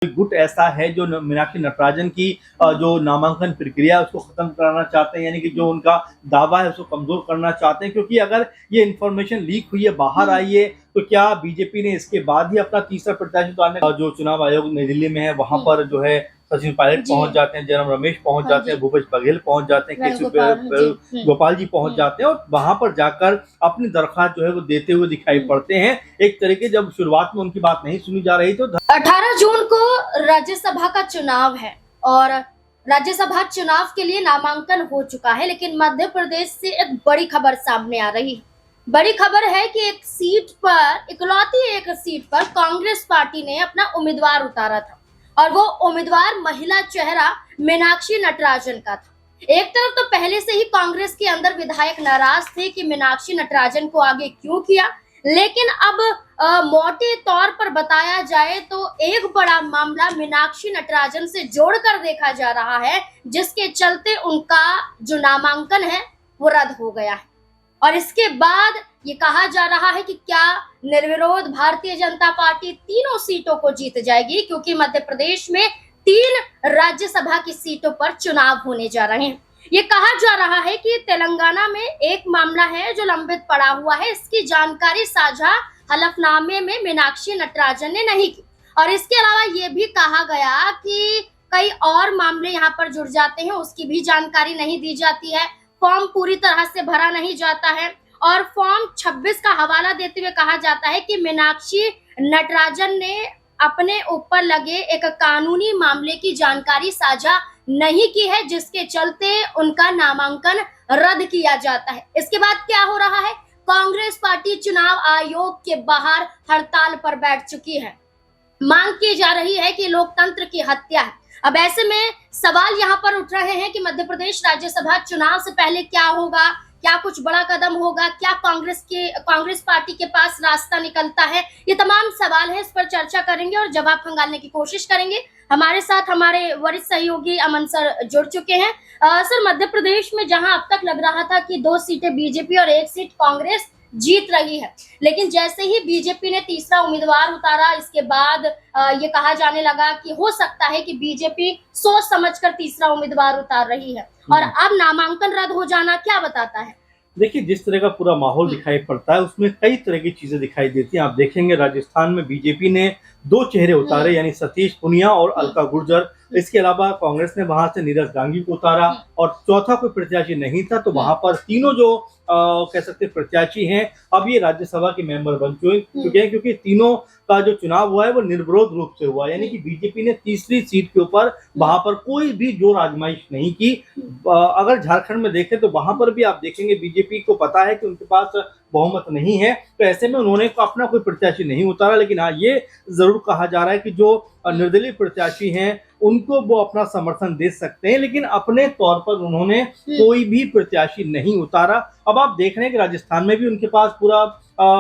गुट ऐसा है जो मीनाक्षी नटराजन की जो नामांकन प्रक्रिया है उसको खत्म कराना चाहते हैं, यानी कि जो उनका दावा है उसको कमजोर करना चाहते हैं। क्योंकि अगर ये इन्फॉर्मेशन लीक हुई है, बाहर आई है, तो क्या बीजेपी ने इसके बाद ही अपना तीसरा प्रत्याशी उतारने का, जो चुनाव आयोग नई दिल्ली में है वहां पर जो है सचिन पायलट पहुंच जाते हैं, जयराम रमेश पहुंच जाते हैं, भूपेश बघेल पहुंच जाते हैं, केसी गोपाल जी पहुंच जाते हैं और वहां पर जाकर अपनी दरख्वास्त जो है वो देते हुए दिखाई पड़ते हैं। एक तरीके जब शुरुआत में उनकी बात नहीं सुनी जा रही तो 18 जून को राज्यसभा का चुनाव है और राज्यसभा चुनाव के लिए नामांकन हो चुका है, लेकिन मध्य प्रदेश से एक बड़ी खबर सामने आ रही है। बड़ी खबर है कि एक सीट पर, इकलौती एक सीट पर कांग्रेस पार्टी ने अपना उम्मीदवार उतारा था और वो उम्मीदवार महिला चेहरा मीनाक्षी नटराजन का था। एक तरफ तो पहले से ही कांग्रेस के अंदर विधायक नाराज थे कि मीनाक्षी नटराजन को आगे क्यों किया, लेकिन अब मोटे तौर पर बताया जाए तो एक बड़ा मामला मीनाक्षी नटराजन से जोड़कर देखा जा रहा है, जिसके चलते उनका जो नामांकन है वो रद्द हो गया है। और इसके बाद ये कहा जा रहा है कि क्या निर्विरोध भारतीय जनता पार्टी तीनों सीटों को जीत जाएगी, क्योंकि मध्य प्रदेश में 3 राज्यसभा की सीटों पर चुनाव होने जा रहे हैं। ये कहा जा रहा है कि तेलंगाना में एक मामला है जो लंबित पड़ा हुआ है, इसकी जानकारी साझा हलफनामे में मीनाक्षी नटराजन ने नहीं की। और इसके अलावा ये भी कहा गया कि कई और मामले यहाँ पर जुड़ जाते हैं, उसकी भी जानकारी नहीं दी जाती है, फॉर्म पूरी तरह से भरा नहीं जाता है। और फॉर्म 26 का हवाला देते हुए कहा जाता है कि मीनाक्षी नटराजन ने अपने ऊपर लगे एक कानूनी मामले की जानकारी साझा नहीं की है, जिसके चलते उनका नामांकन रद्द किया जाता है। इसके बाद क्या हो रहा है, कांग्रेस पार्टी चुनाव आयोग के बाहर हड़ताल पर बैठ चुकी है। मांग की जा रही है कि लोकतंत्र की हत्या है। अब ऐसे में सवाल यहाँ पर उठ रहे हैं कि मध्य प्रदेश राज्यसभा चुनाव से पहले क्या होगा, क्या कुछ बड़ा कदम होगा, क्या कांग्रेस पार्टी के पास रास्ता निकलता है। ये तमाम सवाल है, इस पर चर्चा करेंगे और जवाब खंगालने की कोशिश करेंगे। हमारे साथ हमारे वरिष्ठ सहयोगी अमन सर जुड़ चुके हैं। सर, मध्य प्रदेश में जहां अब तक लग रहा था कि 2 सीटें बीजेपी और 1 सीट कांग्रेस जीत रही है, लेकिन जैसे ही बीजेपी ने तीसरा उम्मीदवार उतारा, इसके बाद ये कहा जाने लगा कि हो सकता है कि बीजेपी सोच समझकर तीसरा उम्मीदवार उतार रही है और अब नामांकन रद्द हो जाना क्या बताता है? देखिए, जिस तरह का पूरा माहौल दिखाई पड़ता है उसमें कई तरह की चीजें दिखाई देती हैं। आप देखेंगे राजस्थान में बीजेपी ने 2 चेहरे उतारे, यानी सतीश पुनिया और अलका गुर्जर। इसके अलावा कांग्रेस ने वहां से नीरज गांधी को उतारा और चौथा कोई प्रत्याशी नहीं था, तो वहां पर तीनों जो कह सकते प्रत्याशी हैं अब ये राज्यसभा के मेंबर बन चुके हैं, क्योंकि तीनों का जो चुनाव हुआ है वो निर्विरोध रूप से हुआ है। यानी कि बीजेपी ने तीसरी सीट के ऊपर वहां पर कोई भी जोर आजमाइश नहीं की। अगर झारखंड में देखें तो वहां पर भी आप देखेंगे बीजेपी को पता है कि उनके पास बहुमत नहीं है, तो ऐसे में उन्होंने अपना कोई प्रत्याशी नहीं उतारा। लेकिन हाँ, ये जरूर कहा जा रहा है कि जो निर्दलीय प्रत्याशी हैं उनको वो अपना समर्थन दे सकते हैं, लेकिन अपने तौर पर उन्होंने कोई भी प्रत्याशी नहीं उतारा। अब आप देख रहे हैं कि राजस्थान में भी उनके पास पूरा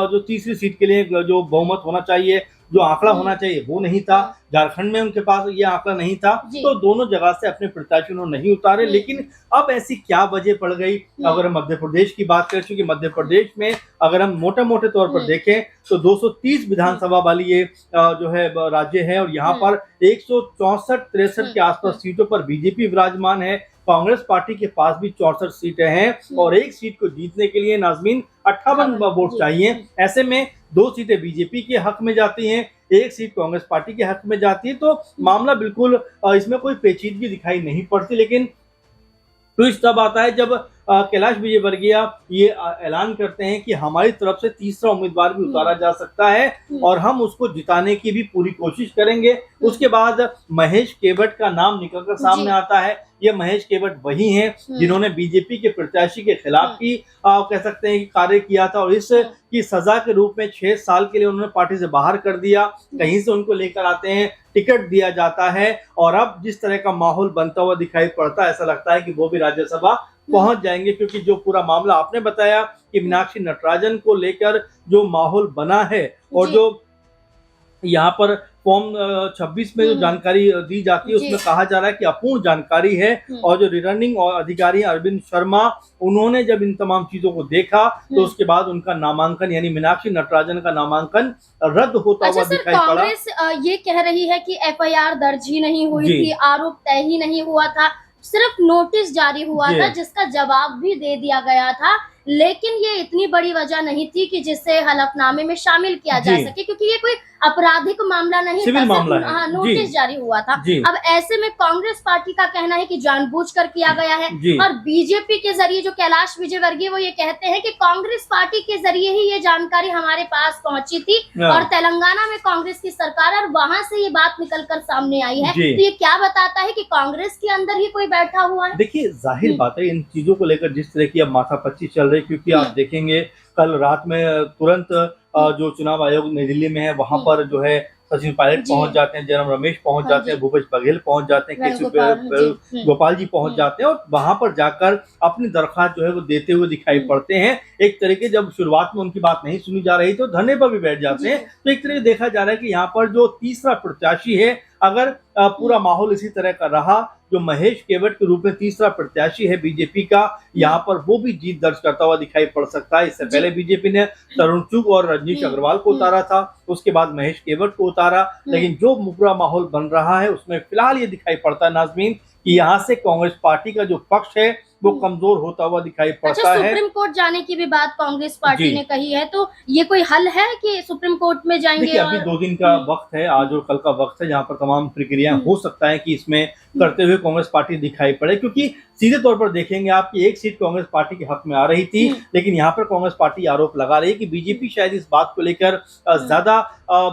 जो तीसरी सीट के लिए जो बहुमत होना चाहिए, जो आंकड़ा होना चाहिए, वो नहीं था। झारखंड में उनके पास ये आंकड़ा नहीं था, तो दोनों जगह से अपने प्रत्याशी उन्होंने नहीं उतारे। लेकिन अब ऐसी क्या वजह पड़ गई? अगर हम मध्य प्रदेश की बात करें, क्योंकि मध्य प्रदेश में अगर हम मोटे तौर पर देखें तो 230 विधानसभा वाली ये जो है राज्य है और यहाँ पर 164-63 के आसपास सीटों पर बीजेपी विराजमान है। कांग्रेस पार्टी के पास भी 64 सीटें हैं और 1 सीट को जीतने के लिए नाजमीन 58 वोट चाहिए। ऐसे में 2 सीटें बीजेपी के हक में जाती हैं, 1 सीट कांग्रेस पार्टी के हक में जाती है, तो मामला बिल्कुल इसमें कोई पेचीदगी दिखाई नहीं पड़ती। लेकिन ट्विस्ट तब आता है जब कैलाश विजयवर्गीय ये ऐलान करते हैं कि हमारी तरफ से तीसरा उम्मीदवार भी उतारा जा सकता है और हम उसको जिताने की भी पूरी कोशिश करेंगे। उसके बाद महेश केवट का नाम निकलकर सामने आता है। ये महेश केवट वही हैं जिन्होंने बीजेपी के प्रत्याशी के खिलाफ भी कह सकते हैं कि कार्य किया था और इसकी सजा के रूप में 6 साल के लिए उन्होंने पार्टी से बाहर कर दिया। कहीं से उनको लेकर आते हैं, टिकट दिया जाता है और अब जिस तरह का माहौल बनता हुआ दिखाई पड़ता है, ऐसा लगता है कि वो भी राज्यसभा पहुंच जाएंगे। क्योंकि जो पूरा मामला आपने बताया कि मीनाक्षी नटराजन को लेकर जो माहौल बना है और जो यहाँ पर फॉर्म 26 में जो जानकारी दी जाती है जी। उसमें कहा जा रहा है कि अपूर्ण जानकारी है। और जो रिटर्निंग अधिकारी अरविंद शर्मा, उन्होंने जब इन तमाम चीजों को देखा तो उसके बाद उनका नामांकन यानी मीनाक्षी नटराजन का नामांकन रद्द होता अच्छा हुआ सर, दिखाई पड़ा। कांग्रेस ये कह रही है कि एफआईआर दर्ज ही नहीं हुई जी। थी, आरोप तय ही नहीं हुआ था, सिर्फ नोटिस जारी हुआ जी। था जिसका जवाब भी दे दिया गया था, लेकिन ये इतनी बड़ी वजह नहीं थी कि जिसे हलफनामे में शामिल किया जा जी। सके, क्योंकि ये कोई आपराधिक मामला नहीं सिविल था, मामला सिर्फ है। नोटिस जी। जारी हुआ था। जी। अब ऐसे में कांग्रेस पार्टी का कहना है कि जानबूझकर किया गया है, जी। और बीजेपी के जरिए जो कैलाश विजयवर्गीय वो ये कहते हैं कि कांग्रेस पार्टी के जरिए ही ये जानकारी हमारे पास पहुंची थी और तेलंगाना में कांग्रेस की सरकार और वहां से ये बात निकलकर सामने आई है। जी। तो ये क्या बताता है कि कांग्रेस के अंदर ही कोई बैठा हुआ है? देखिए, जाहिर बात है इन चीजों को लेकर जिस तरह की अब माथापच्ची चल रही, क्योंकि आप देखेंगे कल रात में तुरंत जो चुनाव आयोग नई दिल्ली में है वहां पर जो है सचिन पायलट जी। पहुंच जाते हैं, जयराम रमेश पहुंच हाँ जाते हैं, जी। भूपेश बघेल पहुंच जाते हैं, वेणुगोपाल गोपाल जी पहुंच जाते हैं और वहां पर जाकर अपनी दरख्वास्त जो है वो देते हुए दिखाई पड़ते हैं। एक तरीके जब शुरुआत में उनकी बात नहीं सुनी जा रही तो धरने पर भी बैठ जाते हैं। तो एक तरीके देखा जा रहा है कि यहाँ पर जो तीसरा प्रत्याशी है, अगर पूरा माहौल इसी तरह का रहा, जो महेश केवट के रूप में तीसरा प्रत्याशी है बीजेपी का, यहाँ पर वो भी जीत दर्ज करता हुआ दिखाई पड़ सकता है। इससे पहले बीजेपी ने तरुण चुग और रजनीश अग्रवाल को उतारा था, उसके बाद महेश केवट को उतारा, लेकिन जो पूरा माहौल बन रहा है उसमें फिलहाल ये दिखाई पड़ता है नाज़मीन कि यहाँ से कांग्रेस पार्टी का जो पक्ष है वो कमजोर होता हुआ दिखाई पड़ता अच्छा, है। सुप्रीम कोर्ट जाने की भी बात कांग्रेस पार्टी जी। ने कही है, तो ये कोई हल है कि सुप्रीम कोर्ट में जाएंगे? देखिए, अभी और 2 दिन का वक्त है, आज और कल का वक्त है, जहां पर तमाम प्रक्रिया हो सकता है कि इसमें करते हुए कांग्रेस पार्टी दिखाई पड़े, क्योंकि सीधे तौर पर देखेंगे आप कि एक सीट कांग्रेस पार्टी के हक में आ रही थी, लेकिन यहाँ पर कांग्रेस पार्टी आरोप लगा रही है कि बीजेपी शायद इस बात को लेकर ज्यादा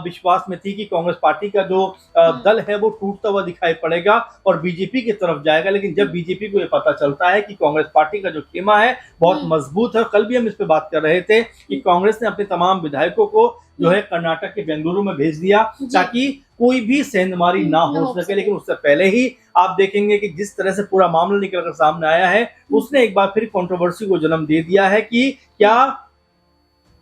विश्वास में थी कि कांग्रेस पार्टी का जो दल है वो टूटता हुआ दिखाई पड़ेगा और बीजेपी की तरफ जाएगा। लेकिन जब बीजेपी को ये पता चलता है कि कांग्रेस पार्टी का जो खेमा है बहुत मजबूत है, कल भी हम इस पे बात कर रहे थे कि कांग्रेस ने अपने तमाम विधायकों को जो है कर्नाटक के बेंगलुरु में भेज दिया ताकि कोई भी सेंधमारी ना हो सके। लेकिन उससे पहले ही आप देखेंगे कि जिस तरह से पूरा मामला निकलकर सामने आया है, उसने एक बार फिर कंट्रोवर्सी को जन्म दे दिया है कि क्या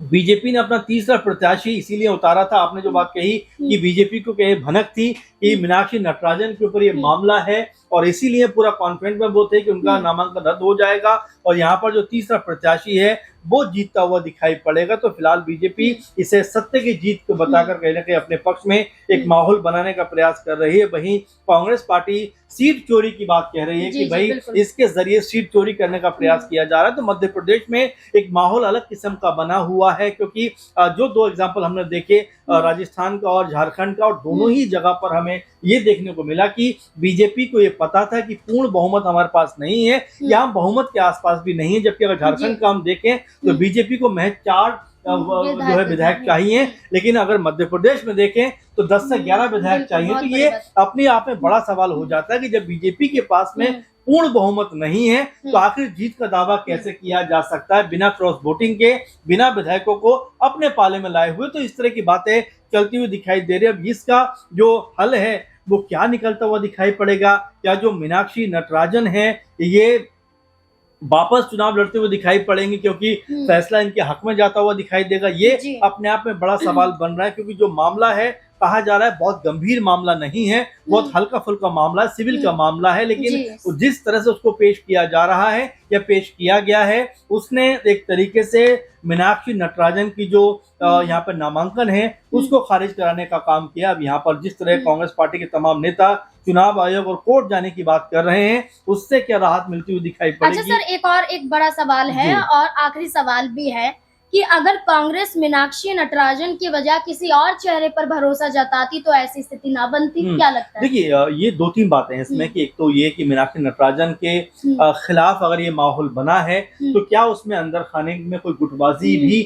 बीजेपी ने अपना तीसरा प्रत्याशी इसीलिए उतारा था। आपने जो बात कही कि बीजेपी को कहीं भनक थी कि मीनाक्षी नटराजन के ऊपर ये मामला है और इसीलिए पूरा कॉन्फिडेंट में वो थे कि उनका नामांकन रद्द हो जाएगा और यहाँ पर जो तीसरा प्रत्याशी है वो जीतता हुआ दिखाई पड़ेगा। तो फिलहाल बीजेपी इसे सत्य की जीत को बताकर कहीं ना कहीं अपने पक्ष में एक माहौल बनाने का प्रयास कर रही है। वहीं कांग्रेस पार्टी सीट चोरी की बात कह रही है कि भाई इसके जरिए सीट चोरी करने का प्रयास किया जा रहा है। तो मध्य प्रदेश में एक माहौल अलग किस्म का बना हुआ है, क्योंकि जो 2 एग्जाम्पल हमने देखे राजस्थान का और झारखंड का, और दोनों ही जगह पर हमें ये देखने को मिला कि बीजेपी को ये पता था कि पूर्ण बहुमत हमारे पास नहीं है या हम बहुमत के आसपास भी नहीं है। जबकि अगर झारखंड का हम देखें तो बीजेपी को महज 4 जो है विधायक चाहिए, लेकिन अगर मध्य प्रदेश में देखें तो 10 से 11 विधायक चाहिए। तो ये अपने आप में बड़ा सवाल हो जाता है कि जब बीजेपी के पास में पूर्ण बहुमत नहीं है तो आखिर जीत का दावा कैसे किया जा सकता है बिना क्रॉस वोटिंग के, बिना विधायकों को अपने पाले में लाए हुए। तो इस तरह की बातें चलती हुई दिखाई दे रही है। अब इसका जो हल है वो क्या निकलता हुआ दिखाई पड़ेगा? क्या जो मीनाक्षी नटराजन है ये वापस चुनाव लड़ते हुए दिखाई पड़ेंगे क्योंकि फैसला इनके हक में जाता हुआ दिखाई देगा? ये अपने आप में बड़ा सवाल बन रहा है, क्योंकि जो मामला है कहा जा रहा है बहुत गंभीर मामला नहीं है, बहुत हल्का फुल्का मामला है, सिविल का मामला है। लेकिन जिस तरह से उसको पेश किया जा रहा है या पेश किया गया है, उसने एक तरीके से मीनाक्षी नटराजन की जो यहाँ पर नामांकन है उसको खारिज कराने का काम किया। अब यहाँ पर जिस तरह कांग्रेस पार्टी के तमाम नेता चुनाव आयोग और कोर्ट जाने की बात कर रहे हैं, उससे क्या राहत मिलती हुई दिखाई पड़ेगी? अच्छा सर, एक बड़ा सवाल है और आखिरी सवाल भी है कि अगर कांग्रेस मीनाक्षी नटराजन की वजह किसी और चेहरे पर भरोसा जताती तो ऐसी स्थिति ना बनती, क्या लगता है? देखिए, ये 2-3 बातें हैं इसमें कि एक तो ये कि मीनाक्षी नटराजन के खिलाफ अगर ये माहौल बना है तो क्या उसमें अंदर खाने में कोई गुटबाजी भी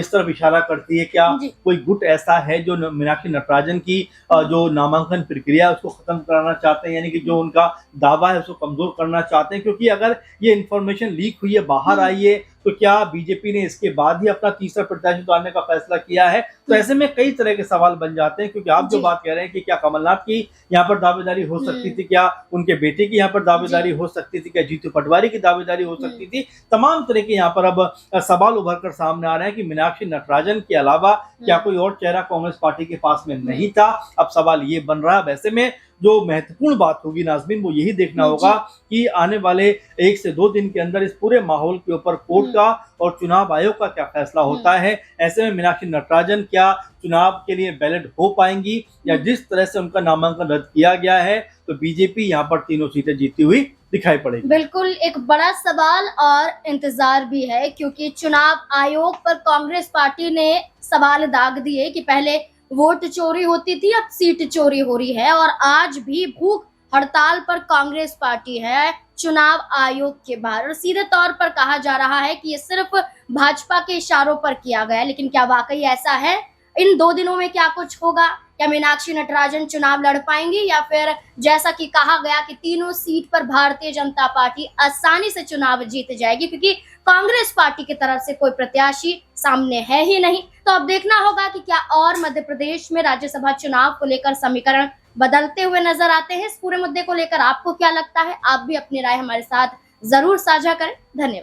इस तरफ इशारा करती है? क्या कोई गुट ऐसा है जो मीनाक्षी नटराजन की जो नामांकन प्रक्रिया उसको खत्म कराना चाहते हैं, यानी कि जो उनका दावा है उसको कमजोर करना चाहते हैं? क्योंकि अगर ये इंफॉर्मेशन लीक हुई है, बाहर आई है, तो क्या बीजेपी ने इसके बाद ही अपना तीसरा प्रत्याशी उतारने का फैसला किया है? तो ऐसे में कई तरह के सवाल बन जाते हैं, क्योंकि आप जो जी। बात कह रहे हैं कि क्या कमलनाथ की यहाँ पर दावेदारी हो सकती थी, क्या उनके बेटे की यहाँ पर दावेदारी हो सकती थी, क्या जीतू पटवारी की दावेदारी हो सकती थी, तमाम तरह के यहाँ पर अब सवाल उभर कर सामने आ रहे हैं कि मीनाक्षी नटराजन के अलावा क्या कोई और चेहरा कांग्रेस पार्टी के पास में नहीं था। अब सवाल ये बन रहा है। वैसे में जो महत्वपूर्ण बात होगी नाज़मीन, वो यही देखना होगा कि आने वाले 1 से 2 दिन के अंदर इस पूरे माहौल के ऊपर कोर्ट का और चुनाव आयोग का क्या फैसला होता है। ऐसे में मीनाक्षी नटराजन क्या चुनाव के लिए बैलेट हो पाएंगी, या जिस तरह से उनका नामांकन रद्द किया गया है तो बीजेपी यहाँ पर तीनों सीटें जीती हुई दिखाई पड़ेगी। बिल्कुल एक बड़ा सवाल और इंतजार भी है, क्योंकि चुनाव आयोग पर कांग्रेस पार्टी ने सवाल दाग दिए कि पहले वोट चोरी होती थी, अब सीट चोरी हो रही है, और आज भी भूख हड़ताल पर कांग्रेस पार्टी है चुनाव आयोग के बाहर। और सीधे तौर पर कहा जा रहा है कि ये सिर्फ भाजपा के इशारों पर किया गया है, लेकिन क्या वाकई ऐसा है? इन 2 दिनों में क्या कुछ होगा? क्या मीनाक्षी नटराजन चुनाव लड़ पाएंगी, या फिर जैसा कि कहा गया कि तीनों सीट पर भारतीय जनता पार्टी आसानी से चुनाव जीत जाएगी, क्योंकि कांग्रेस पार्टी की तरफ से कोई प्रत्याशी सामने है ही नहीं। तो अब देखना होगा कि क्या और मध्य प्रदेश में राज्यसभा चुनाव को लेकर समीकरण बदलते हुए नजर आते हैं। इस पूरे मुद्दे को लेकर आपको क्या लगता है? आप भी अपनी राय हमारे साथ जरूर साझा करें। धन्यवाद।